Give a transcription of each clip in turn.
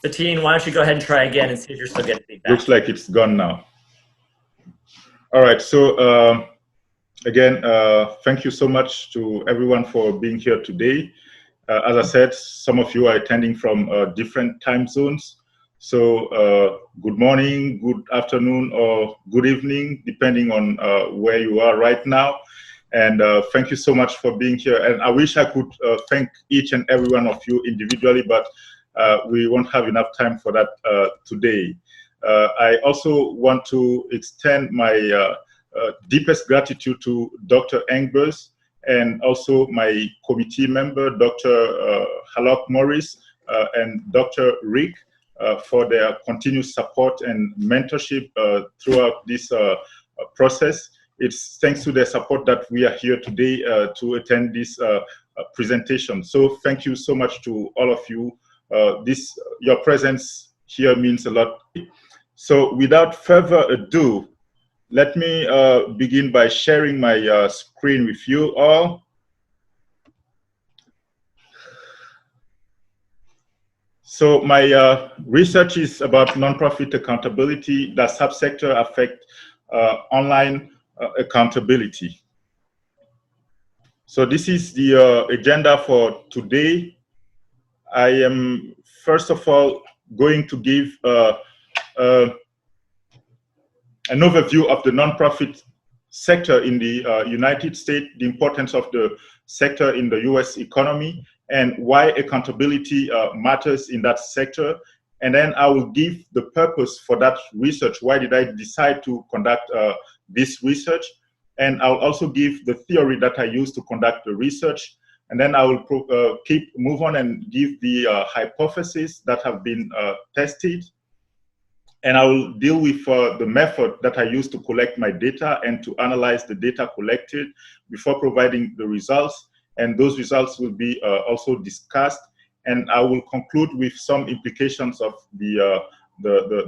Satine, why don't you go ahead and try again and see if you're still getting feedback. Looks like it's gone now. All right, so again, thank you so much to everyone for being here today. As I said, some of you are attending from different time zones. So good morning, good afternoon, or good evening, depending on where you are right now. And thank you so much for being here. And I wish I could thank each and every one of you individually, but we won't have enough time for that today. I also want to extend my deepest gratitude to Dr. Engbers and also my committee member, Dr. Halok Morris and Dr. Rick for their continued support and mentorship throughout this process. It's thanks to their support that we are here today to attend this presentation. So thank you so much to all of you. Your presence here means a lot. So without further ado, let me begin by sharing my screen with you all. So my research is about nonprofit accountability, the subsector affect online accountability. So this is the agenda for today. I am first of all going to give an overview of the nonprofit sector in the United States, the importance of the sector in the US economy, and why accountability matters in that sector. And then I will give the purpose for that research. Why did I decide to conduct this research? And I'll also give the theory that I used to conduct the research. And then I will move on and give the hypotheses that have been tested. And I will deal with the method that I used to collect my data and to analyze the data collected before providing the results. And those results will be also discussed. And I will conclude with some implications of the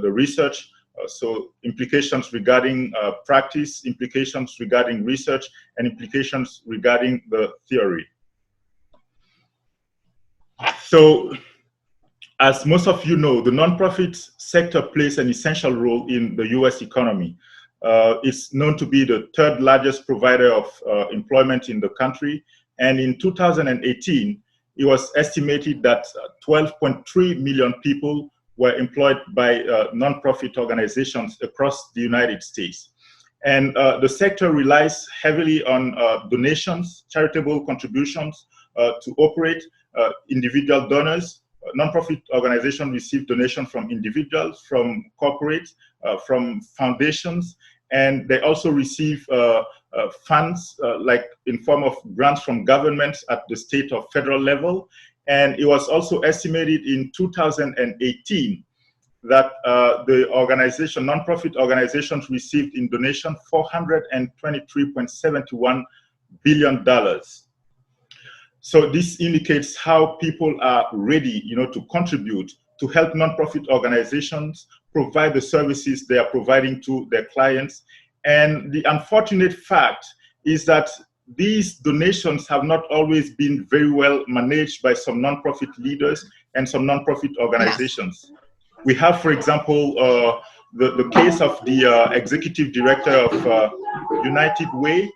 research. So implications regarding practice, implications regarding research, and implications regarding the theory. So, as most of you know, the nonprofit sector plays an essential role in the US economy. It's known to be the third largest provider of employment in the country. And in 2018, it was estimated that 12.3 million people were employed by nonprofit organizations across the United States. And the sector relies heavily on donations, charitable contributions to operate. Individual donors, nonprofit organizations receive donations from individuals, from corporates, from foundations, and they also receive funds like in form of grants from governments at the state or federal level. And it was also estimated in 2018 that the organization, nonprofit organizations received in donation $423.71 billion. So this indicates how people are ready, to contribute to help nonprofit organizations provide the services they are providing to their clients. And the unfortunate fact is that these donations have not always been very well managed by some nonprofit leaders and some nonprofit organizations. We have, for example, the case of the executive director of United Way,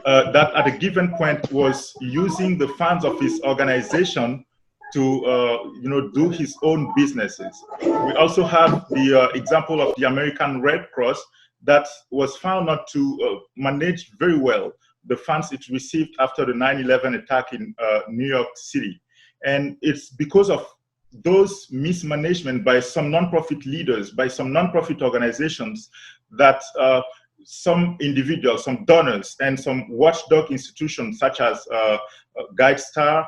that at a given point was using the funds of his organization to do his own businesses. We also have the example of the American Red Cross that was found not to manage very well the funds it received after the 9/11 attack in New York City. And it's because of those mismanagement by some nonprofit leaders, by some nonprofit organizations, that some individuals, some donors, and some watchdog institutions such as GuideStar,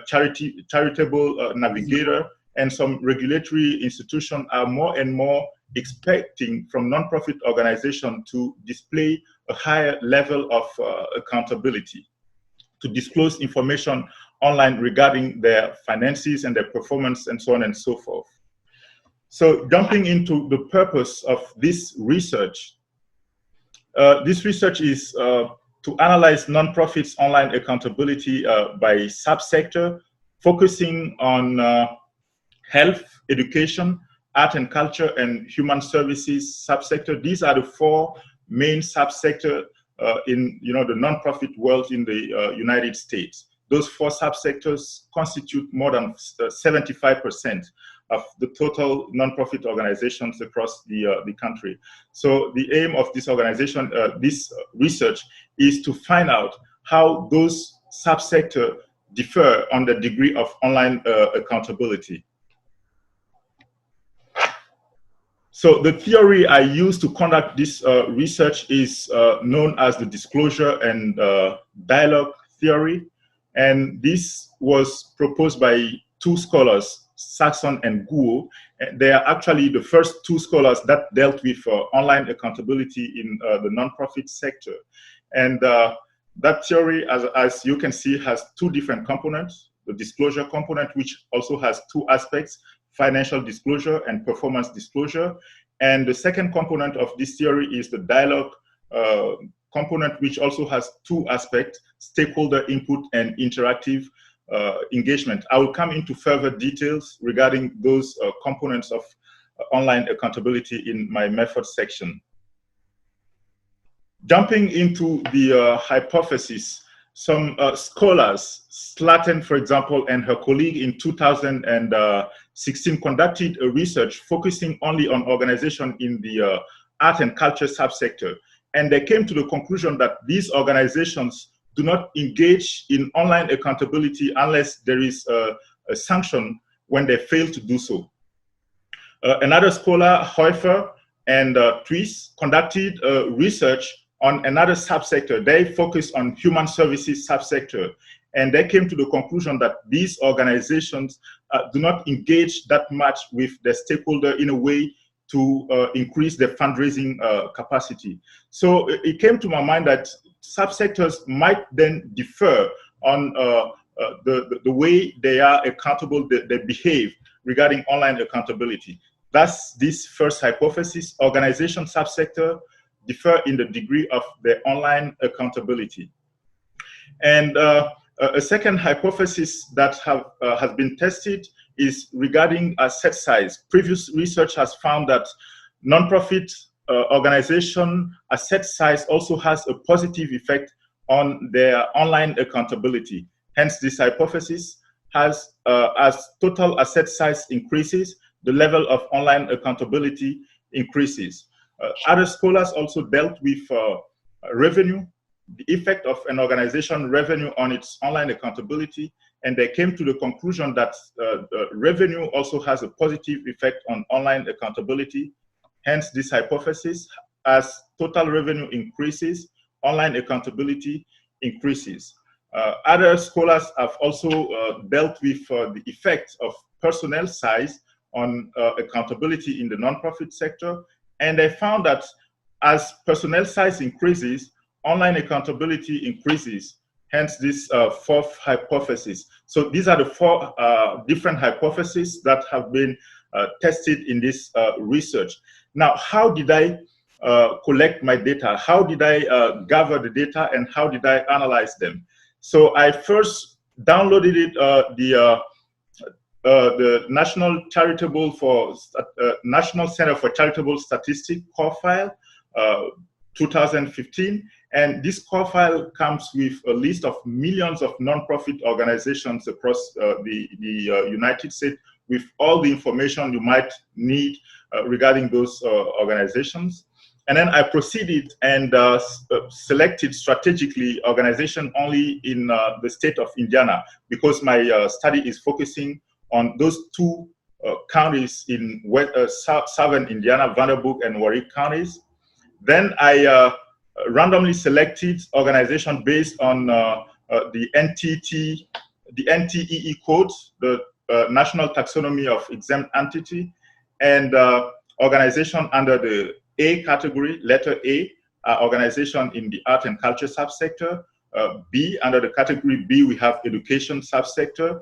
Charitable Navigator, and some regulatory institutions are more and more expecting from nonprofit organizations to display a higher level of accountability, to disclose information online regarding their finances and their performance and so on and so forth. So jumping into the purpose of this research is to analyze nonprofits' online accountability by subsector, focusing on health, education, art and culture, and human services subsector. These are the 4 main subsectors in the nonprofit world in the United States. Those 4 subsectors constitute more than 75% of the total nonprofit organizations across the country. So the aim of this organization, this research, is to find out how those subsectors differ on the degree of online accountability. So the theory I used to conduct this research is known as the disclosure and dialogue theory. And this was proposed by 2 scholars, Saxon and Guo. They are actually the first 2 scholars that dealt with online accountability in the nonprofit sector. And that theory, as you can see, has 2 different components. The disclosure component, which also has 2 aspects, financial disclosure and performance disclosure. And the second component of this theory is the dialogue component, which also has 2 aspects, stakeholder input and interactive engagement. I will come into further details regarding those components of online accountability in my method section. Jumping into the hypothesis, some scholars, Slatten, for example, and her colleague in 2016 conducted a research focusing only on organization in the art and culture subsector. And they came to the conclusion that these organizations do not engage in online accountability unless there is a sanction when they fail to do so. Another scholar, Hoefer and Twiss, conducted research on another subsector. They focused on human services subsector. And they came to the conclusion that these organizations do not engage that much with the stakeholder in a way to increase their fundraising capacity. So it came to my mind that subsectors might then differ on the way they are accountable, they behave regarding online accountability. Thus, this first hypothesis, organization subsector differ in the degree of the online accountability. And a second hypothesis that has been tested is regarding asset size. Previous research has found that nonprofit organization asset size also has a positive effect on their online accountability. Hence, this hypothesis has, as total asset size increases, the level of online accountability increases. Other scholars also dealt with revenue, the effect of an organization revenue on its online accountability, and they came to the conclusion that revenue also has a positive effect on online accountability. Hence, this hypothesis, as total revenue increases, online accountability increases. Other scholars have also dealt with the effect of personnel size on accountability in the nonprofit sector, and they found that as personnel size increases, online accountability increases, hence this 4th hypothesis. So these are the 4 different hypotheses that have been tested in this research. Now, how did I collect my data? How did I gather the data, and how did I analyze them? So I first downloaded it, the National Center for Charitable Statistics core file, 2015, and this core file comes with a list of millions of nonprofit organizations across the United States, with all the information you might need regarding those organizations. And then I proceeded and selected strategically organization only in the state of Indiana, because my study is focusing on those 2 counties in southern Indiana, Vanderbilt and Warwick counties. Then I randomly selected organization based on the NTEE code, the National Taxonomy of Exempt Entity, and organization under the A category, letter A, organization in the art and culture subsector. B, under the category B, we have education subsector.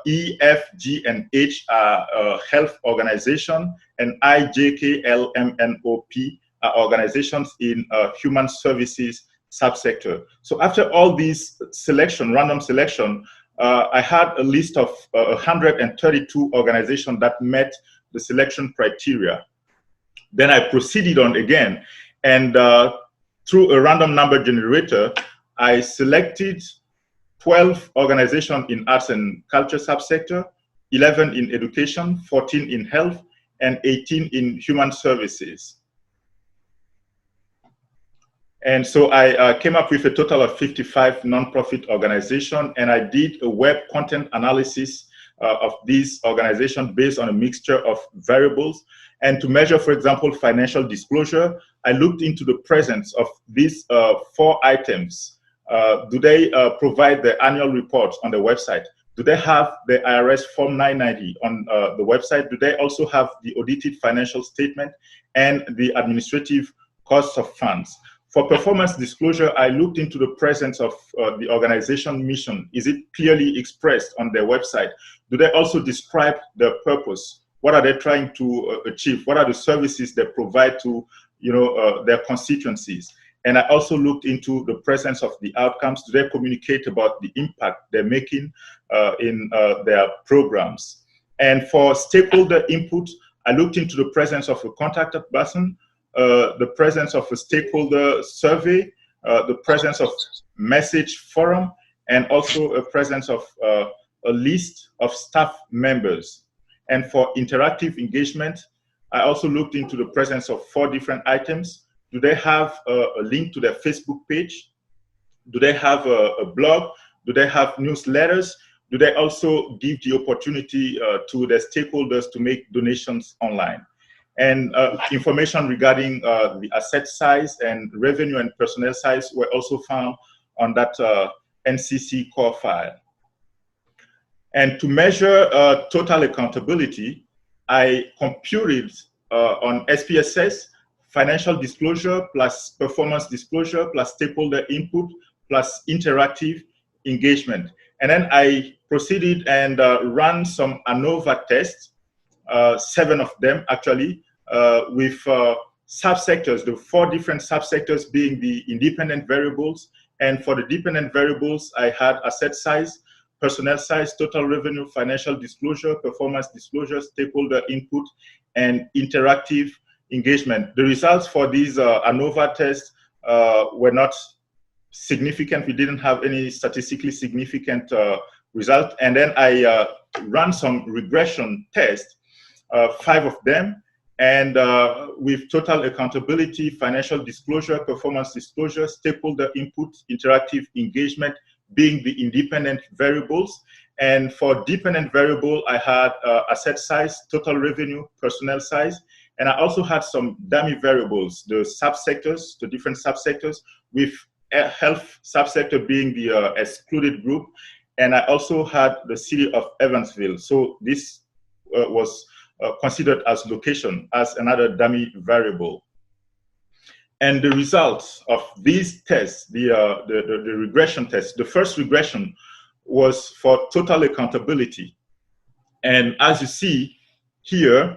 E, F, G, and H are health organization, and I, J, K, L, M, N, O, P are organizations in human services subsector. So after all these selection, random selection, I had a list of 132 organizations that met the selection criteria. Then I proceeded on again, and through a random number generator, I selected 12 organizations in arts and culture subsector, 11 in education, 14 in health, and 18 in human services. And so I came up with a total of 55 nonprofit organizations, and I did a web content analysis of these organizations based on a mixture of variables. And to measure, for example, financial disclosure, I looked into the presence of these 4 items. Do they provide the annual reports on the website? Do they have the IRS Form 990 on the website? Do they also have the audited financial statement and the administrative costs of funds? For performance disclosure, I looked into the presence of the organization mission. Is it clearly expressed on their website? Do they also describe their purpose? What are they trying to achieve? What are the services they provide to their constituencies? And I also looked into the presence of the outcomes. Do they communicate about the impact they're making in their programs? And for stakeholder input, I looked into the presence of a contact person, the presence of a stakeholder survey, the presence of message forum, and also a presence of a list of staff members. And for interactive engagement, I also looked into the presence of 4 different items. Do they have a link to their Facebook page? Do they have a blog? Do they have newsletters? Do they also give the opportunity to their stakeholders to make donations online? And information regarding the asset size and revenue and personnel size were also found on that NCC core file. And to measure total accountability, I computed on SPSS financial disclosure plus performance disclosure plus stakeholder input plus interactive engagement. And then I proceeded and ran some ANOVA tests, 7 of them actually, with subsectors, the 4 different subsectors being the independent variables. And for the dependent variables, I had asset size, personnel size, total revenue, financial disclosure, performance disclosure, stakeholder input, and interactive engagement. The results for these ANOVA tests were not significant. We didn't have any statistically significant result. And then I ran some regression tests, 5 of them, and with total accountability, financial disclosure, performance disclosure, stakeholder input, interactive engagement being the independent variables. And for dependent variable, I had asset size, total revenue, personnel size, and I also had some dummy variables, the subsectors, the different subsectors, with health subsector being the excluded group. And I also had the city of Evansville. So this was considered as location as another dummy variable. And the results of these tests, the regression test, the first regression was for total accountability. And as you see here,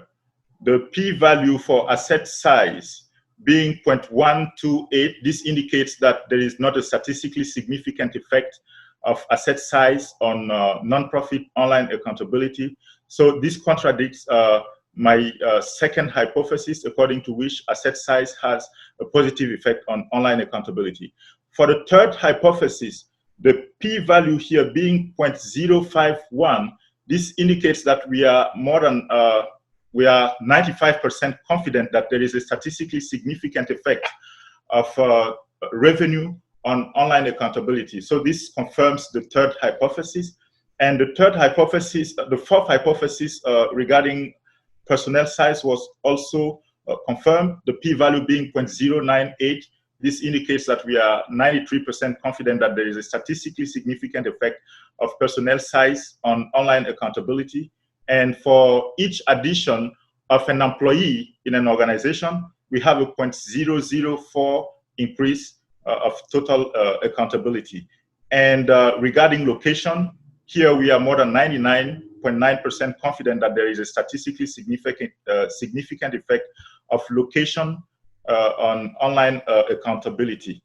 the p-value for asset size being 0.128, this indicates that there is not a statistically significant effect of asset size on nonprofit online accountability. So this contradicts my second hypothesis, according to which asset size has a positive effect on online accountability. For the third hypothesis, the p-value here being 0.051, this indicates that we are more than we are 95% confident that there is a statistically significant effect of revenue on online accountability. So this confirms the third hypothesis. And the third hypothesis, the fourth hypothesis regarding personnel size was also confirmed, the p-value being 0.098. This indicates that we are 93% confident that there is a statistically significant effect of personnel size on online accountability. And for each addition of an employee in an organization, we have a 0.004 increase of total accountability. And regarding location, here we are more than 99.9% confident that there is a statistically significant effect of location on online accountability.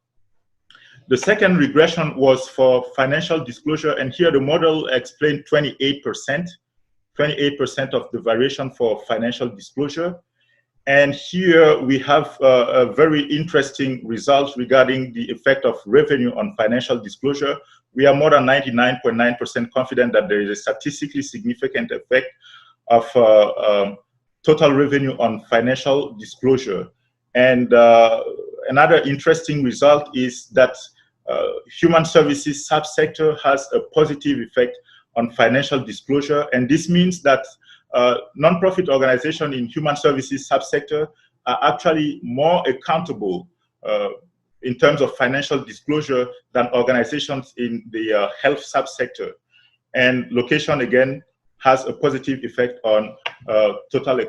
The second regression was for financial disclosure, and here the model explained 28% of the variation for financial disclosure. And here we have a very interesting result regarding the effect of revenue on financial disclosure. We are more than 99.9% confident that there is a statistically significant effect of total revenue on financial disclosure. And another interesting result is that human services subsector has a positive effect on financial disclosure. And this means that nonprofit organizations in human services subsector are actually more accountable in terms of financial disclosure than organizations in the health subsector. And location, again, has a positive effect on total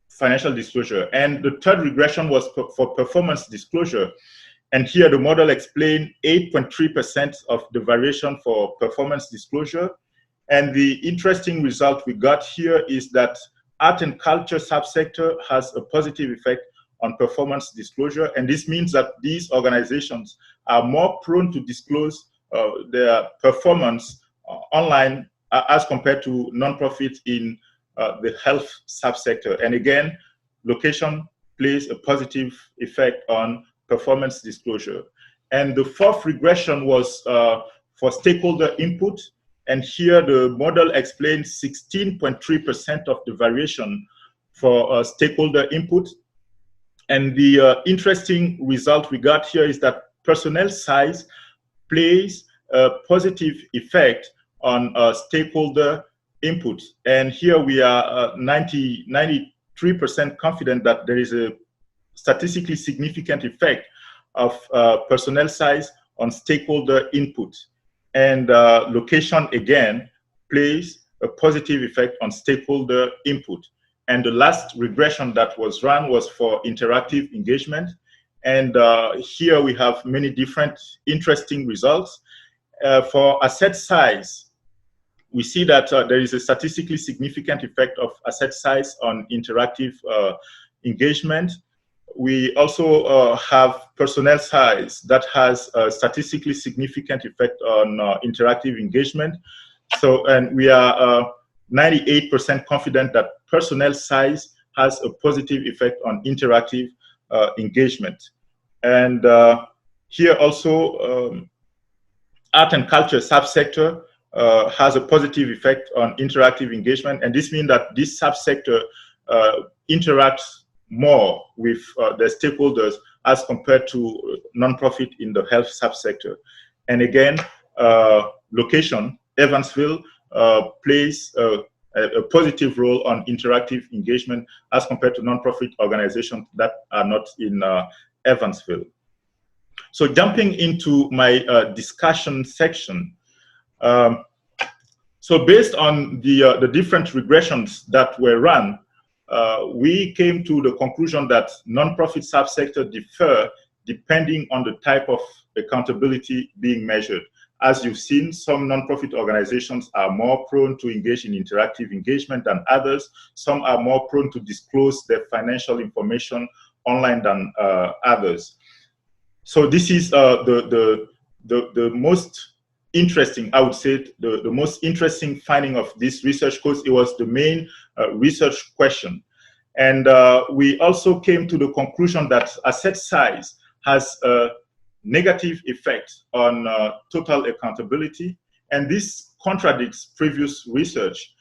financial disclosure. And the third regression was for performance disclosure. And here the model explained 8.3% of the variation for performance disclosure. And the interesting result we got here is that art and culture subsector has a positive effect on performance disclosure. And this means that these organizations are more prone to disclose their performance online as compared to nonprofits in the health subsector. And again, location plays a positive effect on performance disclosure. And the fourth regression was for stakeholder input. And here the model explains 16.3% of the variation for stakeholder input. And the interesting result we got here is that personnel size plays a positive effect on stakeholder input. And here we are 93% confident that there is a statistically significant effect of personnel size on stakeholder input. And location, again, plays a positive effect on stakeholder input. And the last regression that was run was for interactive engagement. And here we have many different interesting results. For asset size, we see that there is a statistically significant effect of asset size on interactive engagement. We also have personnel size that has a statistically significant effect on interactive engagement. So, and we are 98% confident that personnel size has a positive effect on interactive engagement. And here also, art and culture subsector has a positive effect on interactive engagement. And this means that this subsector interacts more with the stakeholders as compared to nonprofit in the health subsector. And again, location, Evansville, plays a positive role on interactive engagement as compared to nonprofit organizations that are not in Evansville. So jumping into my discussion section, so based on the different regressions that were run, we came to the conclusion that nonprofit subsector differ depending on the type of accountability being measured. As you've seen, some nonprofit organizations are more prone to engage in interactive engagement than others. Some are more prone to disclose their financial information online than others. So this is the most interesting, I would say, the most interesting finding of this research, because it was the main research question. And we also came to the conclusion that asset size has a negative effect on total accountability. And this contradicts previous research.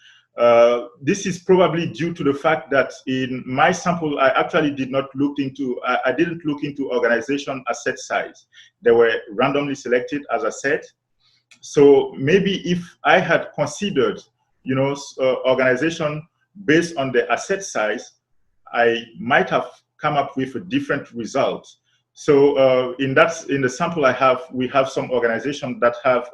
This is probably due to the fact that in my sample, I actually did not look into, I didn't look into organization asset size. They were randomly selected, as I said. So maybe if I had considered, you know, organization based on the asset size, I might have come up with a different result. So in the sample I have, we have some organizations that have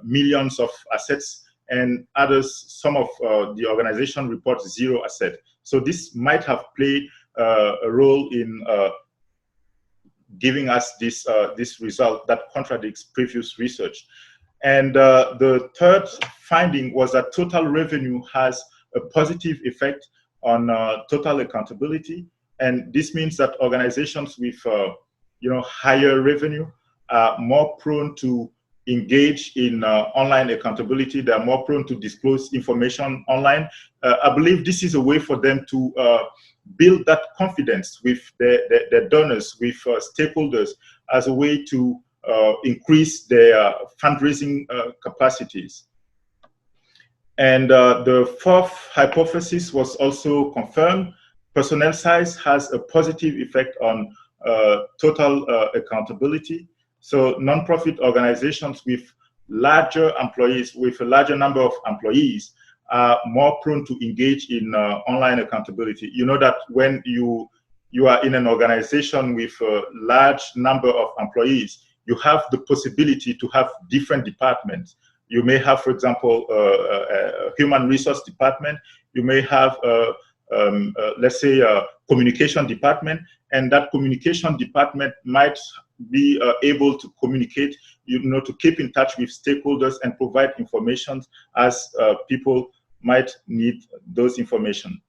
millions of assets, and others, some of the organization reports zero asset. So this might have played a role in giving us this result that contradicts previous research. And the third finding was that total revenue has a positive effect on total accountability. And this means that organizations with you know, higher revenue are more prone to engage in online accountability. They are more prone to disclose information online. I believe this is a way for them to build that confidence with their donors, with stakeholders, as a way to increase their fundraising capacities. And the fourth hypothesis was also confirmed. Personnel size has a positive effect on total accountability. So nonprofit organizations with larger employees, with a larger number of employees, are more prone to engage in online accountability. You know that when you are in an organization with a large number of employees, you have the possibility to have different departments. You may have, for example, a human resource department. You may have, let's say, a communication department, and that communication department might be able to communicate, to keep in touch with stakeholders and provide information as people might need those information.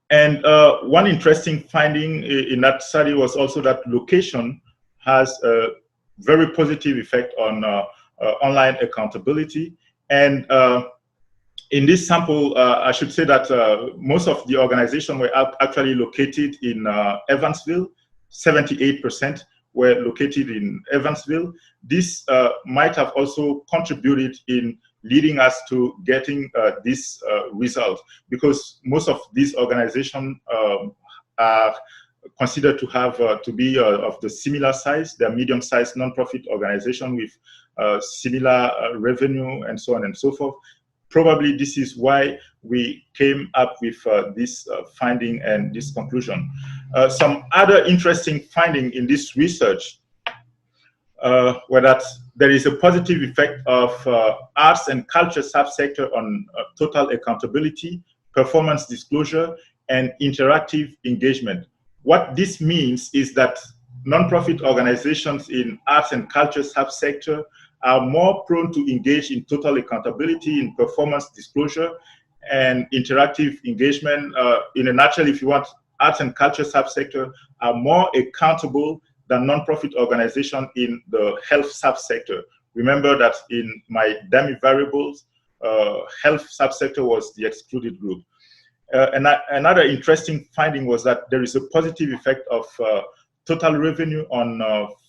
And one interesting finding in that study was also that location has a very positive effect on online accountability. And in this sample, I should say that most of the organizations were actually located in Evansville. 78% were located in Evansville. This might have also contributed in leading us to getting this result, because most of these organizations are considered to have to be of the similar size. They're medium-sized nonprofit organization with similar revenue and so on and so forth. Probably this is why we came up with this finding and this conclusion. Some other interesting finding in this research were that there is a positive effect of arts and culture subsector on total accountability, performance disclosure, and interactive engagement. What this means is that nonprofit organizations in arts and culture subsector are more prone to engage in total accountability, in performance disclosure, and interactive engagement. In a nutshell, if you want, arts and culture subsector are more accountable than nonprofit organizations in the health subsector. Remember that in my dummy variables, health subsector was the excluded group. Another interesting finding was that there is a positive effect of total revenue on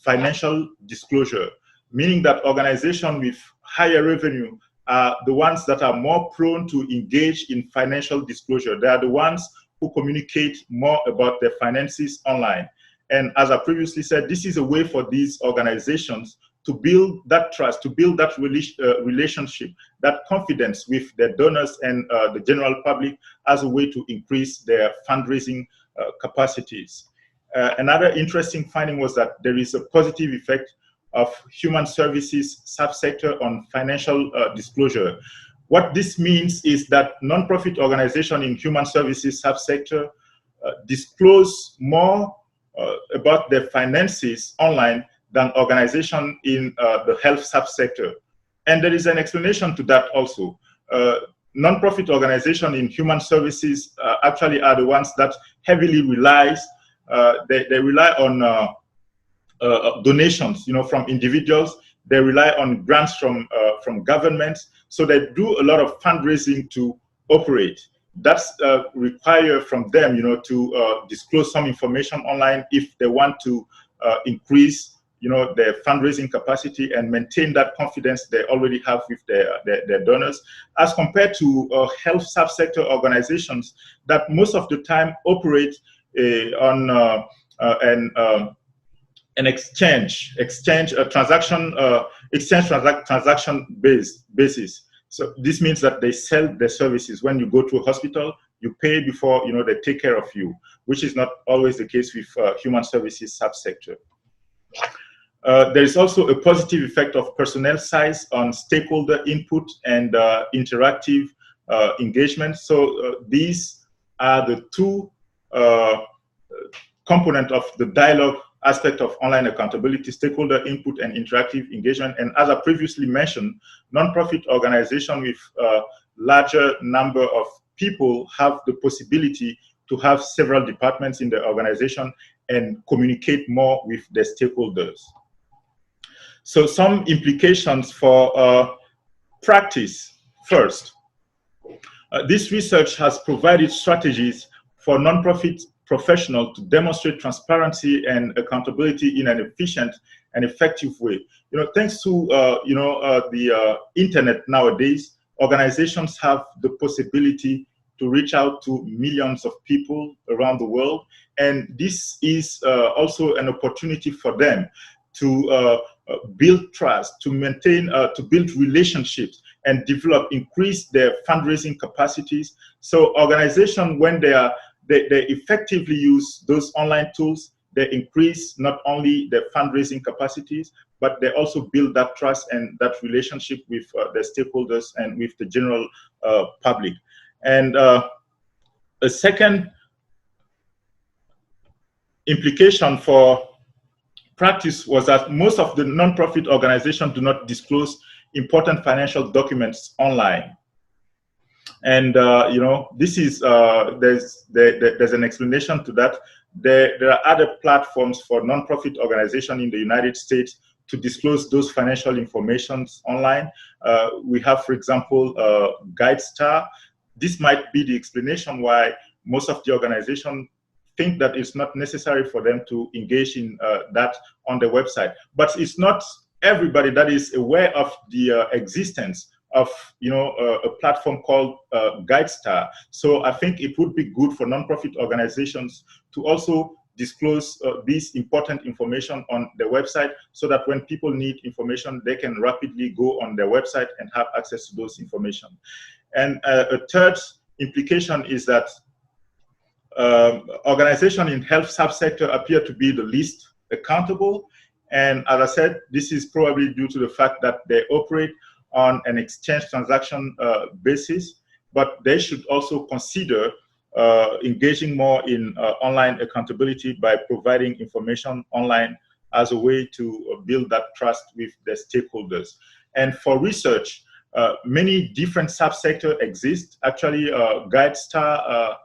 financial disclosure, meaning that organizations with higher revenue are the ones that are more prone to engage in financial disclosure. They are the ones who communicate more about their finances online. And as I previously said, this is a way for these organizations to build that trust, to build that relationship, that confidence with their donors and the general public as a way to increase their fundraising capacities. Another interesting finding was that there is a positive effect of human services subsector on financial disclosure. What this means is that nonprofit organizations in human services subsector disclose more about their finances online than organizations in the health subsector. And there is an explanation to that also. Nonprofit organizations in human services actually are the ones that heavily relies, they rely on donations, from individuals. They rely on grants from governments. So they do a lot of fundraising to operate. That's required from them, to disclose some information online if they want to increase, their fundraising capacity and maintain that confidence they already have with their donors, as compared to health subsector organizations that most of the time operate on an exchange transaction basis. So this means that they sell their services. When you go to a hospital, you pay before they take care of you, which is not always the case with human services subsector. There is also a positive effect of personnel size on stakeholder input and interactive engagement. So these are the two components of the dialogue aspect of online accountability: stakeholder input and interactive engagement. And as I previously mentioned, nonprofit organizations with a larger number of people have the possibility to have several departments in the organization and communicate more with their stakeholders. So some implications for practice. First, this research has provided strategies for nonprofit professionals to demonstrate transparency and accountability in an efficient and effective way. Thanks to the internet nowadays, organizations have the possibility to reach out to millions of people around the world, and this is also an opportunity for them to build trust, to maintain, to build relationships, and increase their fundraising capacities. So organizations, when they effectively use those online tools, they increase not only their fundraising capacities, but they also build that trust and that relationship with the stakeholders and with the general public. And a second implication for practice was that most of the nonprofit organizations do not disclose important financial documents online. And this is there's an explanation to that. There are other platforms for nonprofit organizations in the United States to disclose those financial informations online. We have, for example, GuideStar. This might be the explanation why most of the organizations think that it's not necessary for them to engage in that on the website. But it's not everybody that is aware of the existence of a platform called GuideStar. So I think it would be good for nonprofit organizations to also disclose this important information on their website, so that when people need information, they can rapidly go on their website and have access to those information. And a third implication is that organizations in health subsector appear to be the least accountable. And as I said, this is probably due to the fact that they operate on an exchange transaction basis, but they should also consider engaging more in online accountability by providing information online as a way to build that trust with the stakeholders. And for research, many different subsectors exist. Actually, GuideStar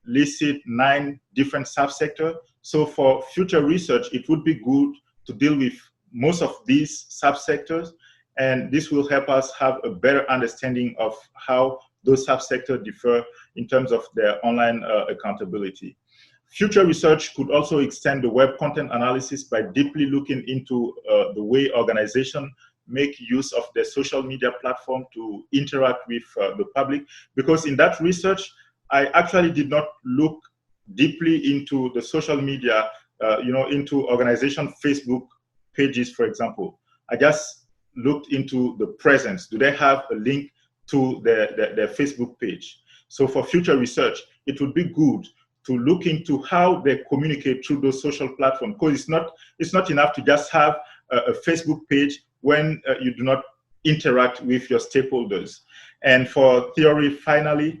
listed 9 different subsectors. So for future research, it would be good to deal with most of these subsectors, and this will help us have a better understanding of how those subsectors differ in terms of their online accountability. Future research could also extend the web content analysis by deeply looking into the way organizations make use of their social media platform to interact with the public, because in that research, I actually did not look deeply into the social media, into organization Facebook pages, for example. I just looked into the presence. Do they have a link to their Facebook page? So for future research, it would be good to look into how they communicate through those social platforms, because it's not enough to just have a Facebook page when you do not interact with your stakeholders. And for theory, finally,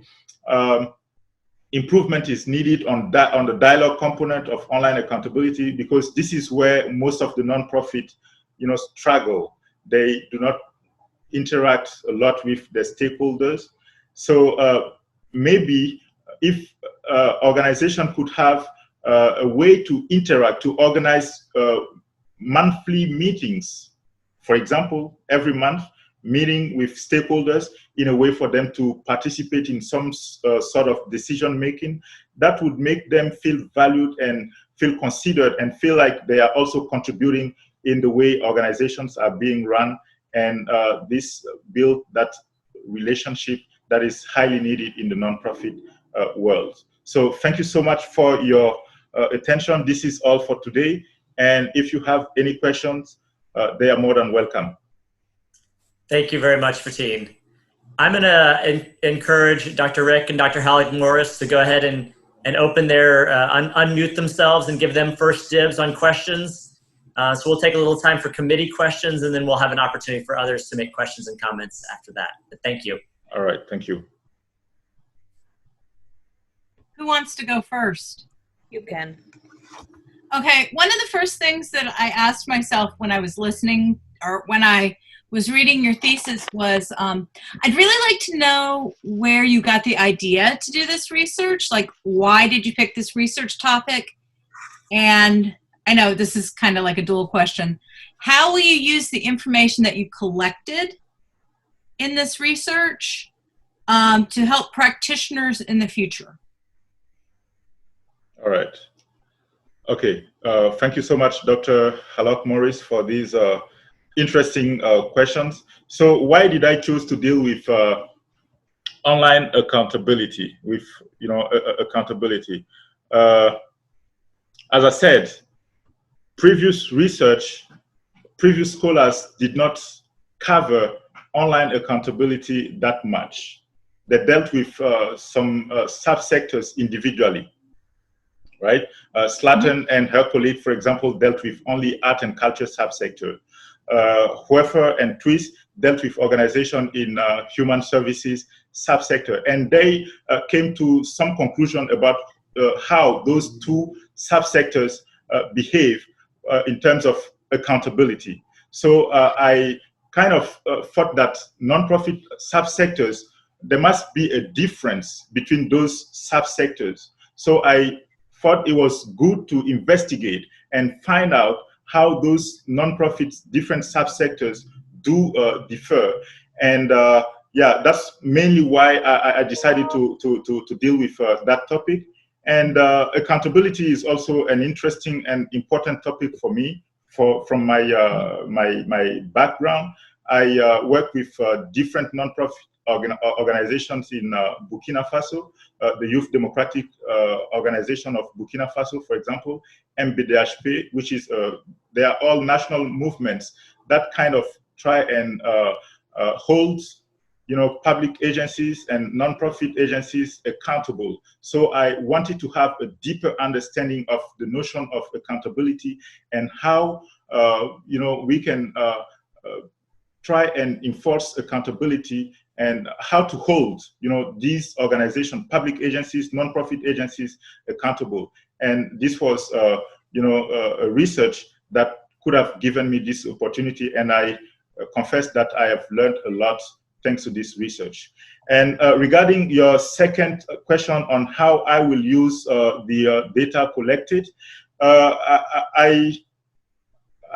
improvement is needed on the dialogue component of online accountability, because this is where most of the nonprofit struggle. They do not interact a lot with their stakeholders. So maybe if organization could have a way to interact, to organize monthly meetings, for example, every month, meeting with stakeholders in a way for them to participate in some sort of decision making, that would make them feel valued and feel considered and feel like they are also contributing in the way organizations are being run, and this build that relationship that is highly needed in the nonprofit world. So thank you so much for your attention. This is all for today, and if you have any questions, they are more than welcome. Thank you very much, Fatin. I'm going to encourage Dr. Rick and Dr. Halleck Morris to go ahead and open their, unmute themselves and give them first dibs on questions. So we'll take a little time for committee questions, and then we'll have an opportunity for others to make questions and comments after that. But thank you. All right, thank you. Who wants to go first? You can. Okay, one of the first things that I asked myself when I was listening, or when I was reading your thesis, was I'd really like to know where you got the idea to do this research. Like, why did you pick this research topic? And I know this is kind of like a dual question. How will you use the information that you collected in this research to help practitioners in the future? All right. Okay. Thank you so much, Dr. Halok Morris, for these interesting questions. So why did I choose to deal with online accountability, with accountability? As I said, previous scholars did not cover online accountability that much. They dealt with some subsectors individually, right? Slatton and her colleague, for example, dealt with only art and culture subsector. Hoefer and Twist dealt with organization in human services subsector, and they came to some conclusion about how those two subsectors behave in terms of accountability. So I kind of thought that nonprofit subsectors, there must be a difference between those subsectors. So I thought it was good to investigate and find out how those nonprofits, different subsectors do differ. And yeah, that's mainly why I decided to deal with that topic. And accountability is also an interesting and important topic for me. From my my background, I work with different nonprofit organizations in Burkina Faso, the Youth Democratic Organization of Burkina Faso, for example, MBDHP, which is, they are all national movements that kind of try and hold, public agencies and nonprofit agencies accountable. So I wanted to have a deeper understanding of the notion of accountability and how, we can try and enforce accountability and how to hold, these organizations, public agencies, nonprofit agencies accountable. And this was, a research that could have given me this opportunity. And I confess that I have learned a lot thanks to this research. And regarding your second question on how I will use the data collected, I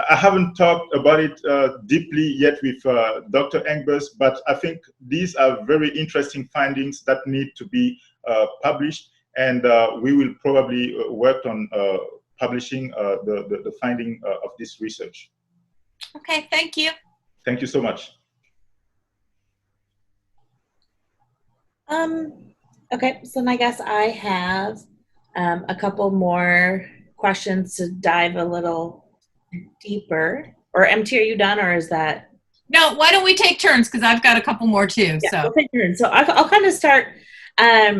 haven't talked about it deeply yet with Dr. Engbers, but I think these are very interesting findings that need to be published, and we will probably work on publishing the finding of this research. Okay, thank you. Thank you so much. Okay, so then I guess I have a couple more questions to dive a little deeper. Or MT, are you done, or is that? No, why don't we take turns, because I've got a couple more too. Yeah, so we'll take turns. So I'll kind of start a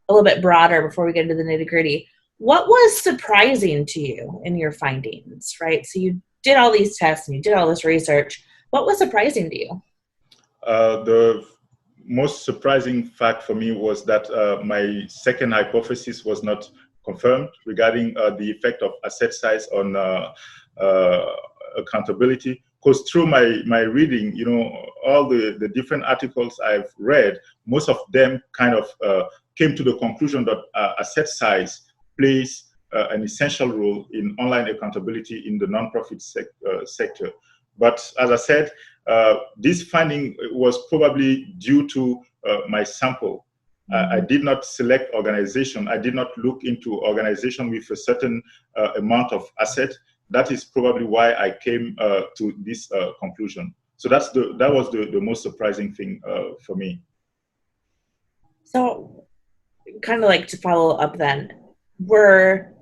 little bit broader before we get into the nitty-gritty. What was surprising to you in your findings, right? So you did all these tests and you did all this research. What was surprising to you? The most surprising fact for me was that my second hypothesis was not confirmed regarding the effect of asset size on accountability. Because through my reading, all the different articles I've read, most of them kind of came to the conclusion that asset size plays an essential role in online accountability in the nonprofit sector. But as I said, this finding was probably due to my sample. I did not select organization. I did not look into organization with a certain amount of asset. That is probably why I came to this conclusion. So that was the most surprising thing for me. So kind of like to follow up then, were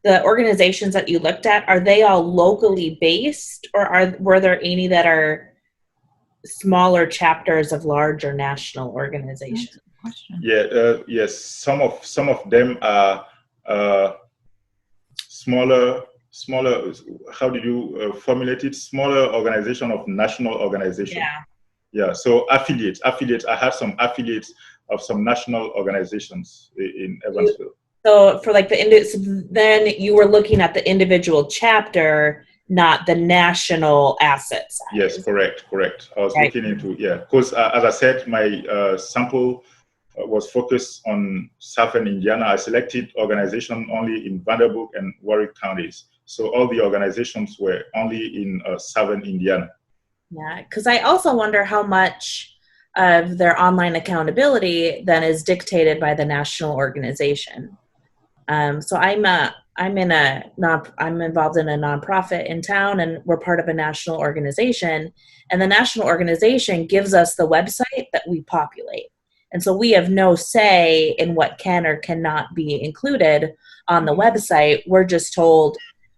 the organizations that you looked at, are they all locally based, or were there any that are smaller chapters of larger national organizations? Yeah, yes, some of them are smaller, how did you formulate it? Smaller organization of national organization. Yeah, so affiliates. I had some affiliates of some national organizations in Evansville. So for like then you were looking at the individual chapter, not the national asset size. Yes, correct. I was looking into, because as I said, my sample was focused on Southern Indiana. I selected organization only in Vanderbilt and Warwick counties. So all the organizations were only in southern Indiana. Yeah, because I also wonder how much of their online accountability then is dictated by the national organization. So I'm involved in a nonprofit in town, and we're part of a national organization, and the national organization gives us the website that we populate. And so we have no say in what can or cannot be included on the website. We're just told,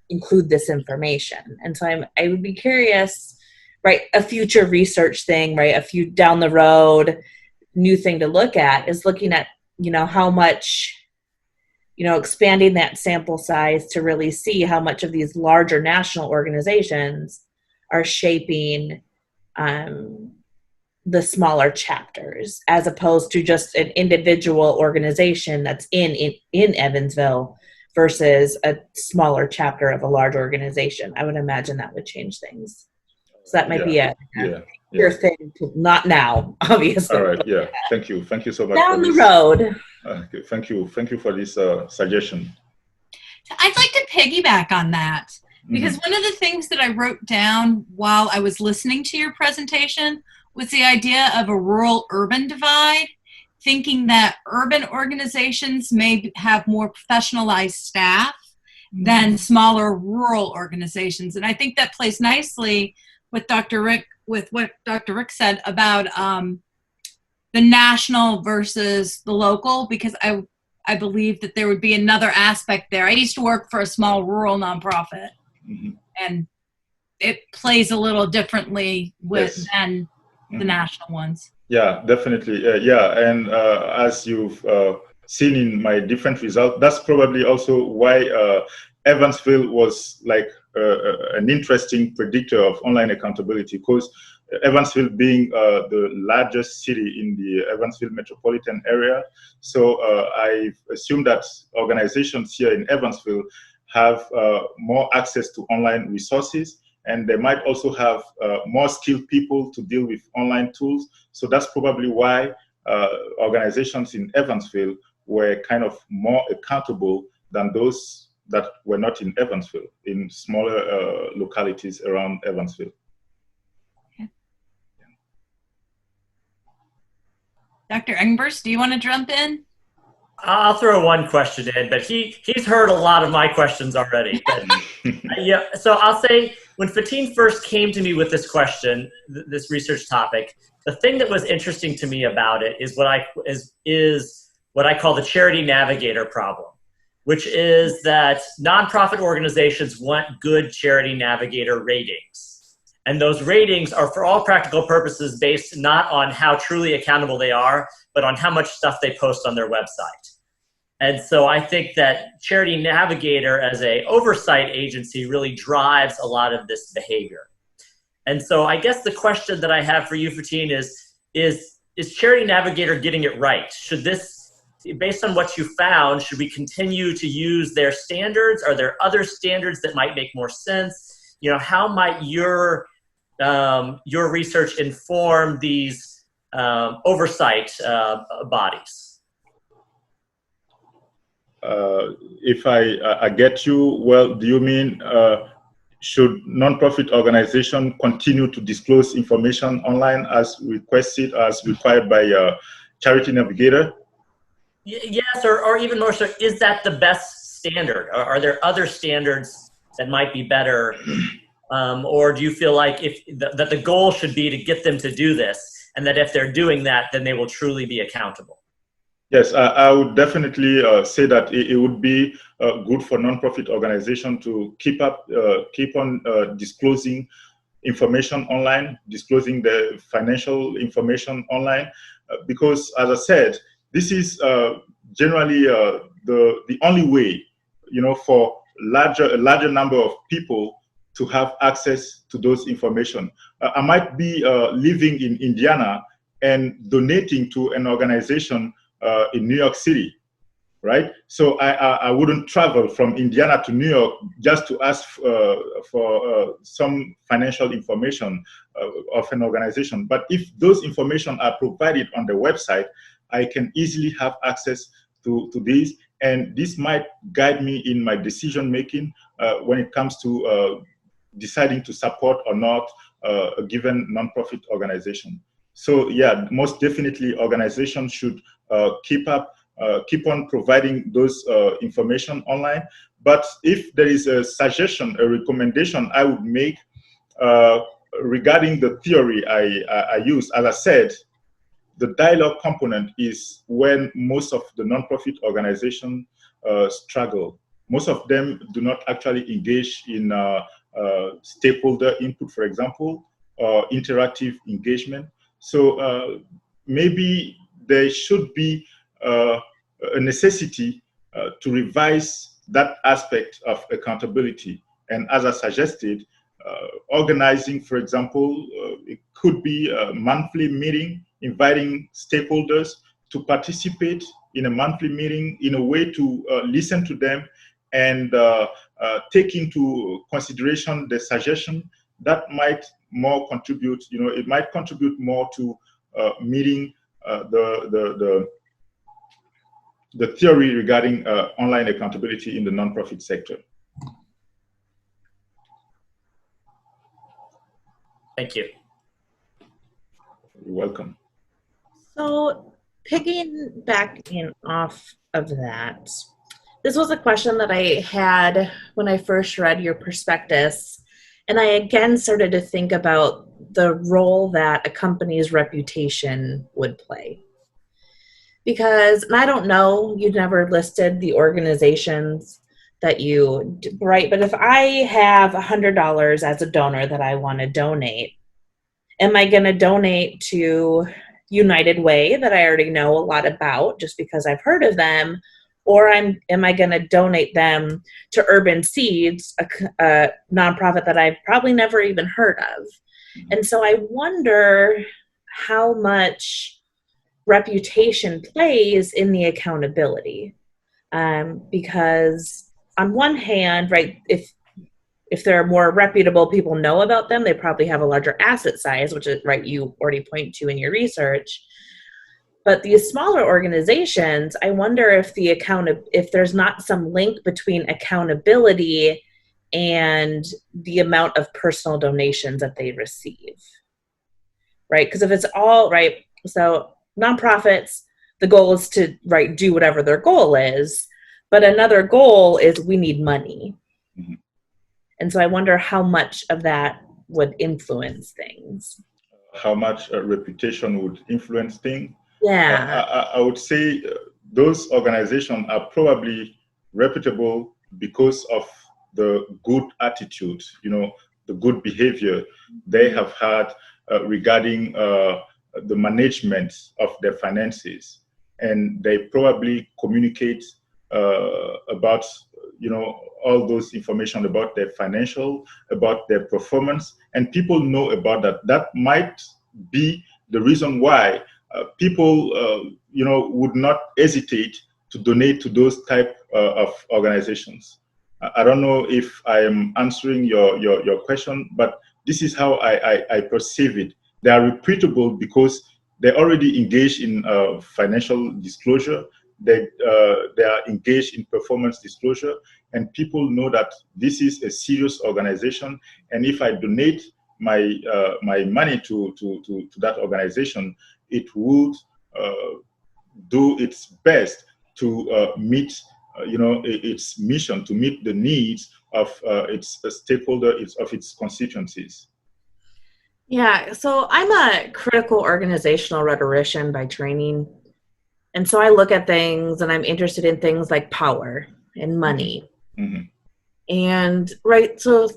include this information. And so I would be curious, right, a future research thing, right, a few down the road, new thing to look at is looking at, how much, expanding that sample size to really see how much of these larger national organizations are shaping the smaller chapters, as opposed to just an individual organization that's in Evansville versus a smaller chapter of a large organization. I would imagine that would change things. So that might be your thing. Not now, obviously. All right. Yeah. Thank you. Thank you so much. Down the road. Okay. Thank you. Thank you for this suggestion. I'd like to piggyback on that, because one of the things that I wrote down while I was listening to your presentation was the idea of a rural-urban divide, thinking that urban organizations may have more professionalized staff than smaller rural organizations. And I think that plays nicely with what Dr. Rick said about the national versus the local, because I believe that there would be another aspect there. I used to work for a small rural nonprofit, and it plays a little differently than the national ones. Yeah, definitely. And as you've seen in my different results, that's probably also why Evansville was like an interesting predictor of online accountability, because Evansville being the largest city in the Evansville metropolitan area. So I assume that organizations here in Evansville have more access to online resources, and they might also have more skilled people to deal with online tools. So that's probably why organizations in Evansville were kind of more accountable than those that were not in Evansville, in smaller localities around Evansville. Okay. Dr. Engbers, do you want to jump in? I'll throw one question in, but he's heard a lot of my questions already. But, yeah, so I'll say when Fatin first came to me with this question, this research topic, the thing that was interesting to me about it is what I call the charity navigator problem, which is that nonprofit organizations want good charity navigator ratings. And those ratings are, for all practical purposes, based not on how truly accountable they are, but on how much stuff they post on their website. And so I think that Charity Navigator as a oversight agency really drives a lot of this behavior. And so I guess the question that I have for you, Fatin, is Charity Navigator getting it right? Should this, based on what you found, should we continue to use their standards? Are there other standards that might make more sense? How might your research inform these oversight bodies? If I get you, well, do you mean should nonprofit organization continue to disclose information online as requested, as required by Charity Navigator? Yes, or even more so, is that the best standard? Are there other standards that might be better? Or do you feel like that the goal should be to get them to do this, and that if they're doing that, then they will truly be accountable? Yes, I would definitely say that it would be good for nonprofit organizations to keep on disclosing information online, disclosing the financial information online, because, as I said, this is generally the only way, for a larger number of people to have access to those information. I might be living in Indiana and donating to an organization in New York City, right? So I wouldn't travel from Indiana to New York just to ask for some financial information of an organization. But if those information are provided on the website, I can easily have access to these, and this might guide me in my decision making when it comes to deciding to support or not a given nonprofit organization. So yeah, most definitely organizations should keep on providing those information online. But if there is a suggestion, a recommendation I would make regarding the theory I use, as I said, the dialogue component is when most of the nonprofit organizations struggle. Most of them do not actually engage in stakeholder input, for example, or interactive engagement. So maybe there should be a necessity to revise that aspect of accountability. And as I suggested, organizing, for example, it could be a monthly meeting, inviting stakeholders to participate in a monthly meeting in a way to listen to them and take into consideration the suggestion that might more contribute, it might contribute more to meeting the theory regarding online accountability in the nonprofit sector. Thank you. You're welcome. So piggybacking off of that, this was a question that I had when I first read your prospectus, and I again started to think about the role that a company's reputation would play. Because, and I don't know, you've never listed the organizations that you write, but if I have $100 as a donor that I want to donate, am I going to donate to United Way that I already know a lot about just because I've heard of them, or am I going to donate them to Urban Seeds, a nonprofit that I've probably never even heard of? And so I wonder how much reputation plays in the accountability, because on one hand, right, if there are more reputable people know about them, they probably have a larger asset size, which is right, you already point to in your research. But these smaller organizations, I wonder if if there's not some link between accountability and the amount of personal donations that they receive, right? Because if it's all right, so nonprofits, the goal is to do whatever their goal is, but another goal is we need money. Mm-hmm. And so I wonder how much of that would influence things. How much reputation would influence things? Yeah. I would say those organizations are probably reputable because of the good attitude, the good behavior they have had regarding the management of their finances. And they probably communicate about, all those information about their financial, about their performance, and people know about that. That might be the reason why people, would not hesitate to donate to those type of organizations. I don't know if I am answering your question, but this is how I perceive it. They are reputable because they already engaged in financial disclosure. They are engaged in performance disclosure, and people know that this is a serious organization. And if I donate my money to that organization, it would do its best to meet its mission, to meet the needs of its stakeholder, of its constituencies. Yeah, so I'm a critical organizational rhetorician by training. And so I look at things and I'm interested in things like power and money. Mm-hmm. And so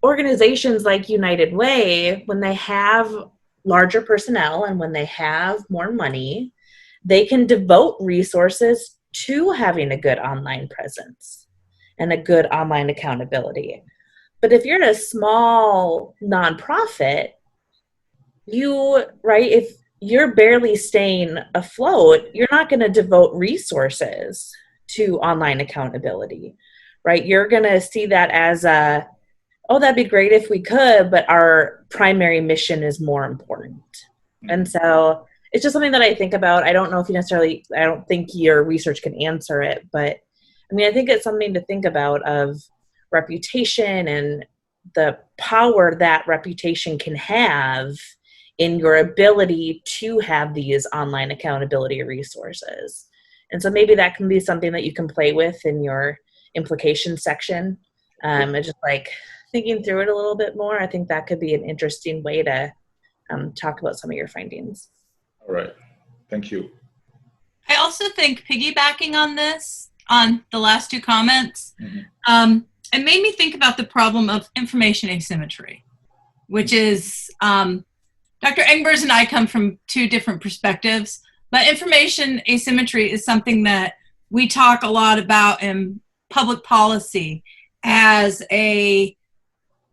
organizations like United Way, when they have larger personnel and when they have more money, they can devote resources to having a good online presence and a good online accountability. But if you're a small nonprofit, if you're barely staying afloat, you're not going to devote resources to online accountability, right? You're going to see that as that'd be great if we could, but our primary mission is more important. And so it's just something that I think about. I don't know if I don't think your research can answer it, but I mean, I think it's something to think about reputation and the power that reputation can have in your ability to have these online accountability resources. And so maybe that can be something that you can play with in your implication section. And just like thinking through it a little bit more, I think that could be an interesting way to talk about some of your findings. All right. Thank you. I also think piggybacking on this, on the last two comments, it made me think about the problem of information asymmetry, which is, Dr. Engbers and I come from two different perspectives, but information asymmetry is something that we talk a lot about in public policy as a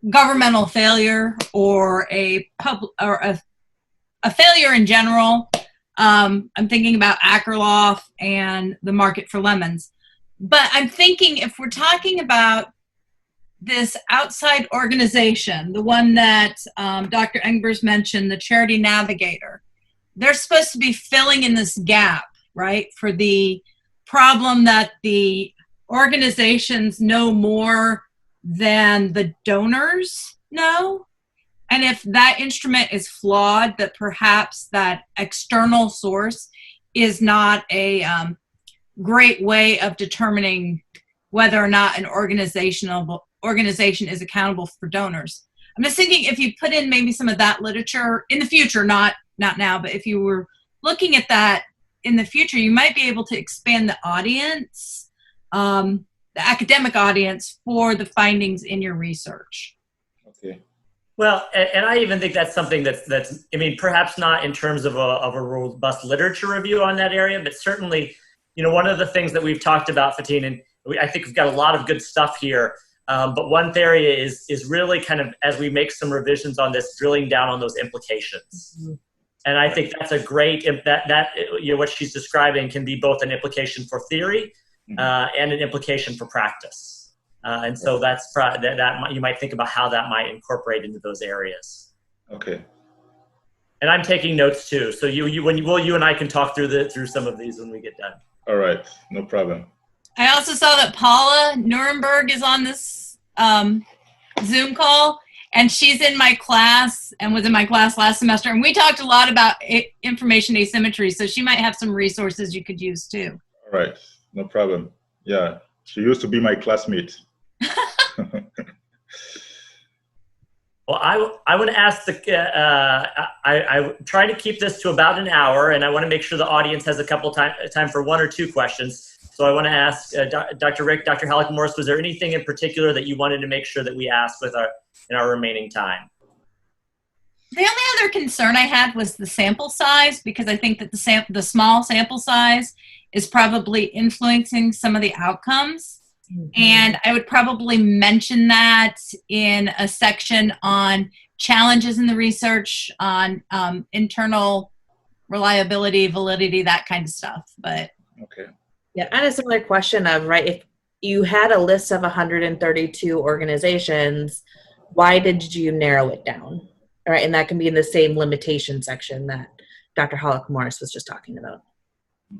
governmental failure or a failure in general. I'm thinking about Akerlof and the market for lemons. But I'm thinking if we're talking about this outside organization, the one that Dr. Engbers mentioned, the Charity Navigator, they're supposed to be filling in this gap, right, for the problem that the organizations know more than the donors know. And if that instrument is flawed, that perhaps that external source is not a great way of determining whether or not an organization is accountable for donors. I'm just thinking if you put in maybe some of that literature in the future, not now, but if you were looking at that in the future, you might be able to expand the audience, the academic audience for the findings in your research. Okay. Well, and I even think that's something that's I mean, perhaps not in terms of a robust literature review on that area, but certainly, you know, one of the things that we've talked about, Fatin, and I think we've got a lot of good stuff here, but one area is really kind of, as we make some revisions on this, drilling down on those implications. Mm-hmm. And I think that's a great, that you know, what she's describing can be both an implication for theory and an implication for practice. And so that's that you might think about how that might incorporate into those areas. Okay. And I'm taking notes too. So you and I can talk through some of these when we get done. All right, no problem. I also saw that Paula Nuremberg is on this Zoom call, and she's in my class and was in my class last semester. And we talked a lot about information asymmetry, so she might have some resources you could use too. All right, no problem. Yeah, she used to be my classmate. Well, I want to ask I try to keep this to about an hour, and I want to make sure the audience has a couple time for one or two questions. So I want to ask Dr. Rick, Dr. Halleck-Morris, was there anything in particular that you wanted to make sure that we asked in our remaining time? The only other concern I had was the sample size, because I think that the small sample size is probably influencing some of the outcomes. Mm-hmm. And I would probably mention that in a section on challenges in the research, on internal reliability, validity, that kind of stuff. But okay. Yeah, and a similar question of, right, if you had a list of 132 organizations, why did you narrow it down? All right, and that can be in the same limitation section that Dr. Halleck-Morris was just talking about.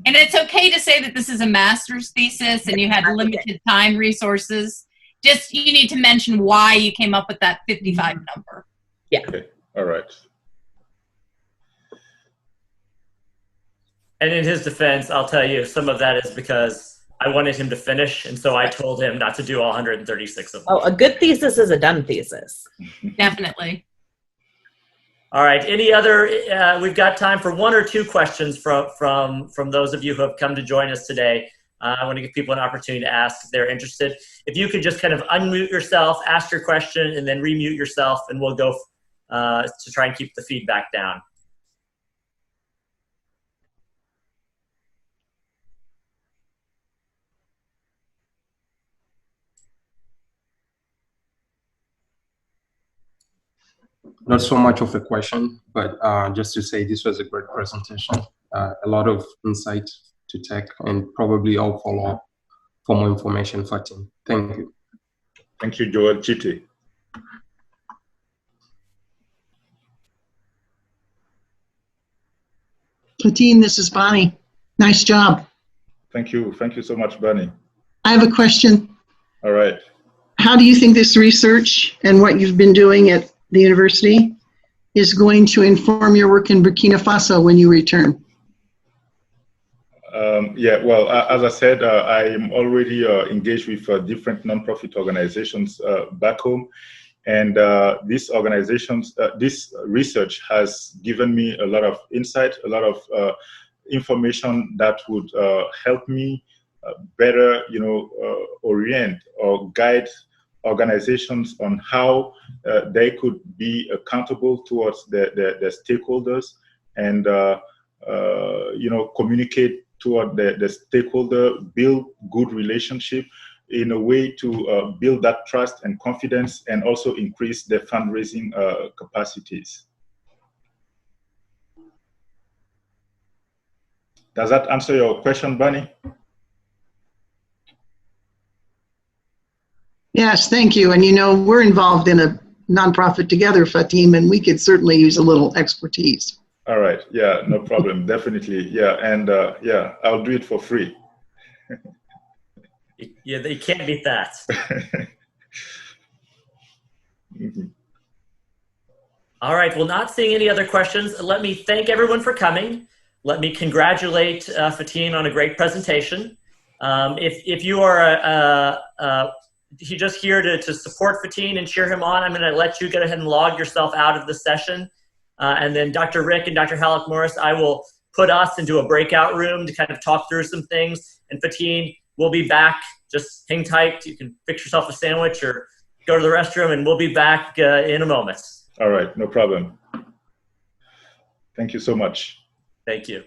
And it's okay to say that this is a master's thesis and you had limited time resources. Just, you need to mention why you came up with that 55 number. Yeah. Okay. All right. And in his defense, I'll tell you, some of that is because I wanted him to finish, and so I told him not to do all 136 of them. Oh, a good thesis is a done thesis. Definitely. All right. Any other? We've got time for one or two questions from those of you who have come to join us today. I want to give people an opportunity to ask if they're interested. If you could just kind of unmute yourself, ask your question, and then remute yourself, and we'll go to try and keep the feedback down. Not so much of a question, but just to say this was a great presentation. A lot of insight to take, and probably I'll follow up for more information, Fatin. Thank you. Thank you, Joel Chiti. Fatin, this is Bonnie. Nice job. Thank you. Thank you so much, Bonnie. I have a question. All right. how do you think this research and what you've been doing at the university is going to inform your work in Burkina Faso when you return? Yeah, well, as I said, I am already engaged with different nonprofit organizations back home. And these organizations, this research has given me a lot of insight, a lot of information that would help me better, orient or guide organizations on how they could be accountable towards their stakeholders and, communicate toward the stakeholder, build good relationship in a way to build that trust and confidence and also increase their fundraising capacities. Does that answer your question, Bunny? Yes, thank you. And we're involved in a nonprofit together, Fatim, and we could certainly use a little expertise. All right. Yeah, no problem. Definitely. Yeah. And yeah, I'll do it for free. Yeah, they can't beat that. Mm-hmm. All right. Well, not seeing any other questions, let me thank everyone for coming. Let me congratulate Fatim on a great presentation. If you are you're just here to support Fatim and cheer him on, I'm going to let you go ahead and log yourself out of the session. And then Dr. Rick and Dr. Halleck Morris, I will put us into a breakout room to kind of talk through some things. And Fatim, we'll be back. Just hang tight. You can fix yourself a sandwich or go to the restroom, and we'll be back in a moment. All right, no problem. Thank you so much. Thank you.